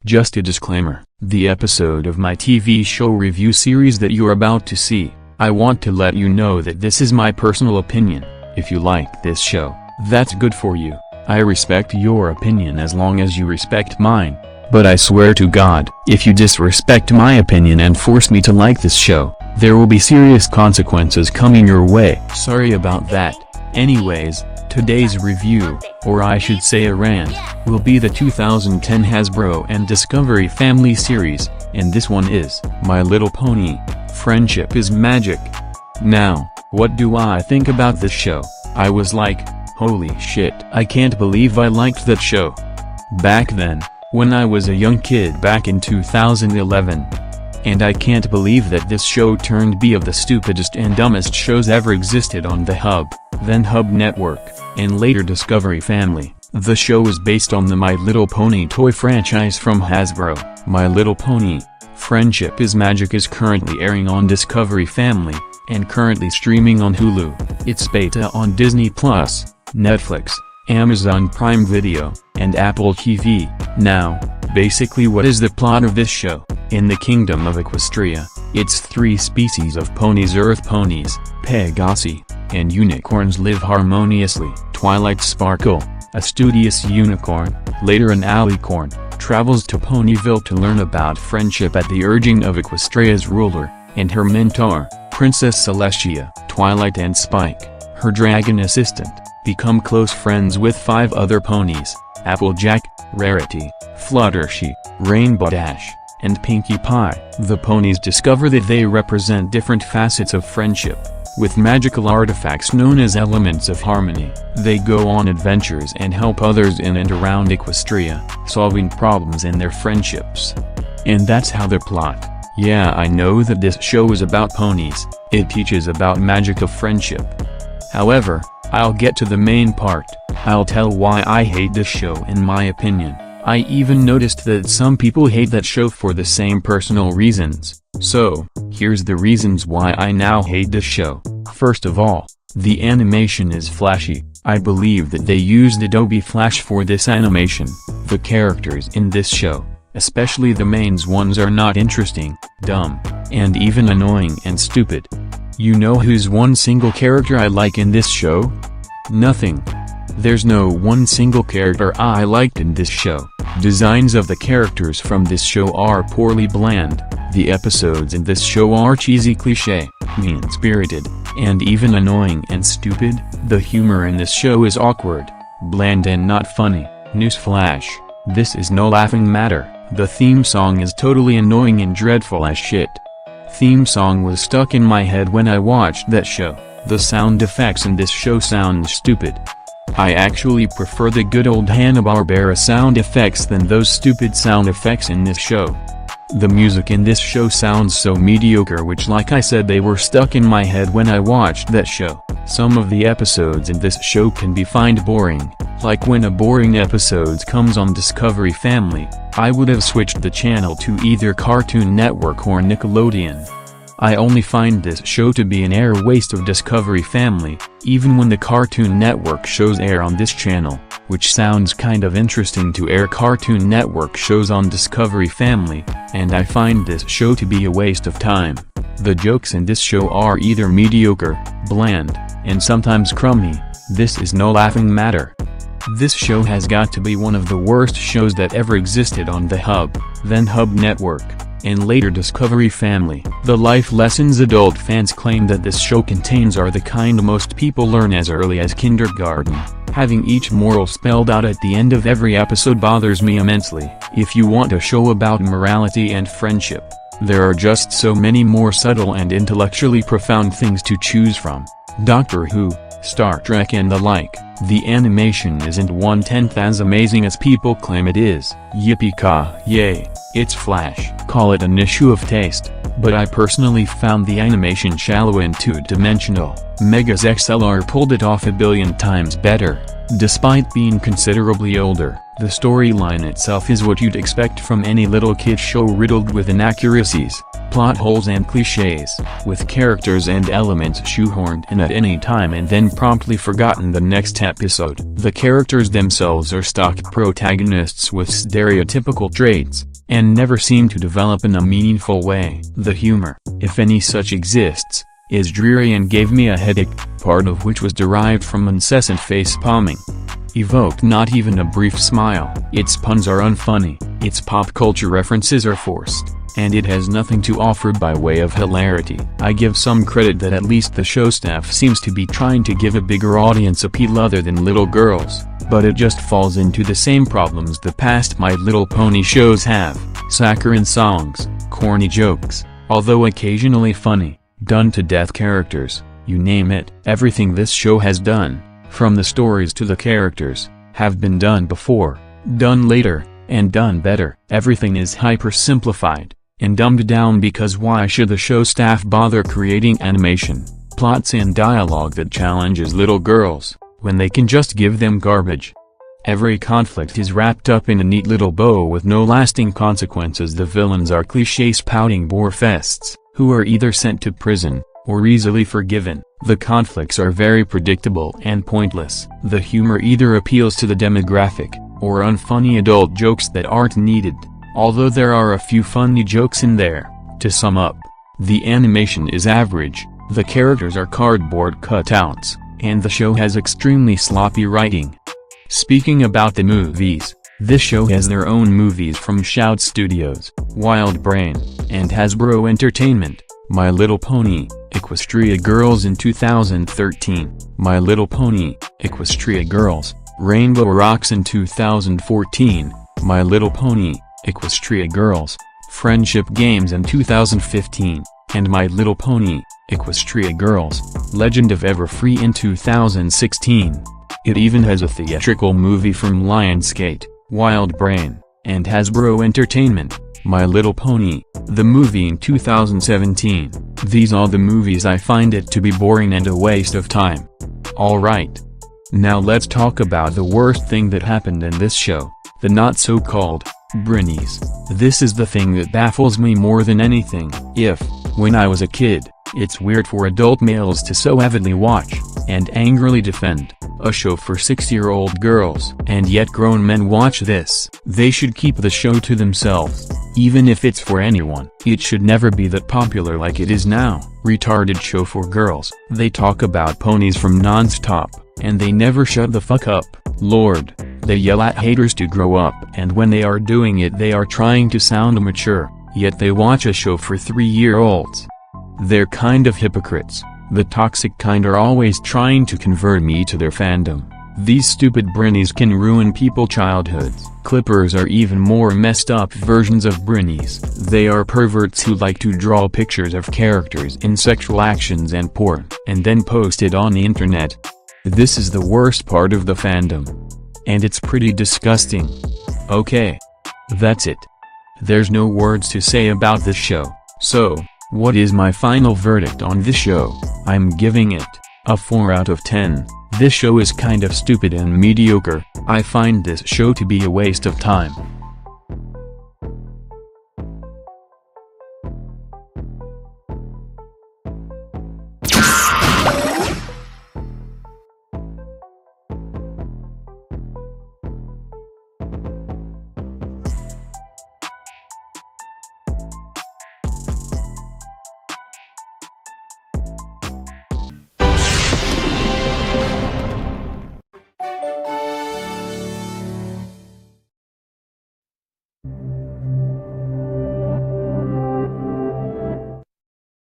Just a disclaimer, the episode of my TV show review series that you're about to see, I want to let you know that this is my personal opinion. If you like this show, that's good for you. I respect your opinion as long as you respect mine. But I swear to God, if you disrespect my opinion and force me to like this show, there will be serious consequences coming your way. Sorry about that. Anyways, today's review, or I should say a rant, will be the 2010 Hasbro and Discovery Family series, and this one is My Little Pony: Friendship is Magic. Now, what do I think about this show? I was like, holy shit, I can't believe I liked that show. Back then, when I was a young kid back in 2011. And I can't believe that this show turned be of the stupidest and dumbest shows ever existed on the Hub, then Hub Network, and later Discovery Family. The show is based on the My Little Pony toy franchise from Hasbro. My Little Pony: Friendship is Magic is currently airing on Discovery Family, and currently streaming on Hulu. It's beta on Disney+, Netflix, Amazon Prime Video, and Apple TV. Now, basically what is the plot of this show? In the Kingdom of Equestria, its three species of ponies: Earth ponies, Pegasi, and unicorns live harmoniously. Twilight Sparkle, a studious unicorn, later an alicorn, travels to Ponyville to learn about friendship at the urging of Equestria's ruler, and her mentor, Princess Celestia. Twilight and Spike, her dragon assistant, become close friends with 5 other ponies: Applejack, Rarity, Fluttershy, Rainbow Dash, and Pinkie Pie. The ponies discover that they represent different facets of friendship, with magical artifacts known as elements of harmony. They go on adventures and help others in and around Equestria, solving problems in their friendships. And that's how the plot. Yeah, I know that this show is about ponies, it teaches about magic of friendship. However, I'll get to the main part. I'll tell why I hate this show in my opinion. I even noticed that some people hate that show for the same personal reasons. So, here's the reasons why I now hate this show. First of all, the animation is flashy. I believe that they used Adobe Flash for this animation. The characters in this show, especially the main ones, are not interesting, dumb, and even annoying and stupid. You know who's one single character I like in this show? Nothing. There's no one single character I liked in this show. Designs of the characters from this show are poorly bland. The episodes in this show are cheesy, cliché, mean-spirited, and even annoying and stupid. The humor in this show is awkward, bland, and not funny. Newsflash: this is no laughing matter. The theme song is totally annoying and dreadful as shit. Theme song was stuck in my head when I watched that show. The sound effects in this show sound stupid. I actually prefer the good old Hanna-Barbera sound effects than those stupid sound effects in this show. The music in this show sounds so mediocre, which, like I said, they were stuck in my head when I watched that show. Some of the episodes in this show can be find boring, like when a boring episode comes on Discovery Family, I would have switched the channel to either Cartoon Network or Nickelodeon. I only find this show to be an air waste of Discovery Family, even when the Cartoon Network shows air on this channel, which sounds kind of interesting to air Cartoon Network shows on Discovery Family, and I find this show to be a waste of time. The jokes in this show are either mediocre, bland, and sometimes crummy. This is no laughing matter. This show has got to be one of the worst shows that ever existed on the Hub, then Hub Network, and later Discovery Family. The life lessons adult fans claim that this show contains are the kind most people learn as early as kindergarten. Having each moral spelled out at the end of every episode bothers me immensely. If you want a show about morality and friendship, there are just so many more subtle and intellectually profound things to choose from. Doctor Who, Star Trek, and the like. The animation isn't 1/10 as amazing as people claim it is. Yippee-ki-yay, it's Flash. Call it an issue of taste, but I personally found the animation shallow and two-dimensional. Megas XLR pulled it off a billion times better. Despite being considerably older, the storyline itself is what you'd expect from any little kid show, riddled with inaccuracies, plot holes and cliches, with characters and elements shoehorned in at any time and then promptly forgotten the next episode. The characters themselves are stock protagonists with stereotypical traits, and never seem to develop in a meaningful way. The humor, if any such exists, is dreary and gave me a headache, part of which was derived from incessant face-palming. Evoked not even a brief smile. Its puns are unfunny, its pop culture references are forced, and it has nothing to offer by way of hilarity. I give some credit that at least the show staff seems to be trying to give a bigger audience appeal other than little girls, but it just falls into the same problems the past My Little Pony shows have: saccharine songs, corny jokes, although occasionally funny, done-to-death characters, you name it. Everything this show has done, from the stories to the characters, have been done before, done later, and done better. Everything is hyper-simplified and dumbed down because why should the show staff bother creating animation, plots and dialogue that challenges little girls, when they can just give them garbage? Every conflict is wrapped up in a neat little bow with no lasting consequences. The villains are cliché spouting bore-fests, who are either sent to prison, or easily forgiven. The conflicts are very predictable and pointless. The humor either appeals to the demographic, or unfunny adult jokes that aren't needed, although there are a few funny jokes in there. To sum up, the animation is average, the characters are cardboard cutouts, and the show has extremely sloppy writing. Speaking about the movies, this show has their own movies from Shout Studios, WildBrain, and Hasbro Entertainment: My Little Pony, Equestria Girls in 2013, My Little Pony, Equestria Girls, Rainbow Rocks in 2014, My Little Pony, Equestria Girls, Friendship Games in 2015, and My Little Pony, Equestria Girls, Legend of Everfree in 2016. It even has a theatrical movie from Lionsgate, WildBrain, and Hasbro Entertainment, My Little Pony, the movie in 2017. These are the movies I find it to be boring and a waste of time. Alright. Now let's talk about the worst thing that happened in this show, the not-so-called Brinies. This is the thing that baffles me more than anything. If, when I was a kid, it's weird for adult males to so avidly watch, and angrily defend, a show for 6-year-old girls, and yet grown men watch this, they should keep the show to themselves, even if it's for anyone. It should never be that popular like it is now. Retarded show for girls. They talk about ponies from non-stop, and they never shut the fuck up. Lord, they yell at haters to grow up, and when they are doing it they are trying to sound mature, yet they watch a show for 3-year-olds. They're kind of hypocrites. The toxic kind are always trying to convert me to their fandom. These stupid Brinies can ruin people's childhoods. Clippers are even more messed up versions of Brinies. They are perverts who like to draw pictures of characters in sexual actions and porn, and then post it on the internet. This is the worst part of the fandom. And it's pretty disgusting. Okay. That's it. There's no words to say about this show. So, what is my final verdict on this show? I'm giving it a 4 out of 10. This show is kind of stupid and mediocre. I find this show to be a waste of time.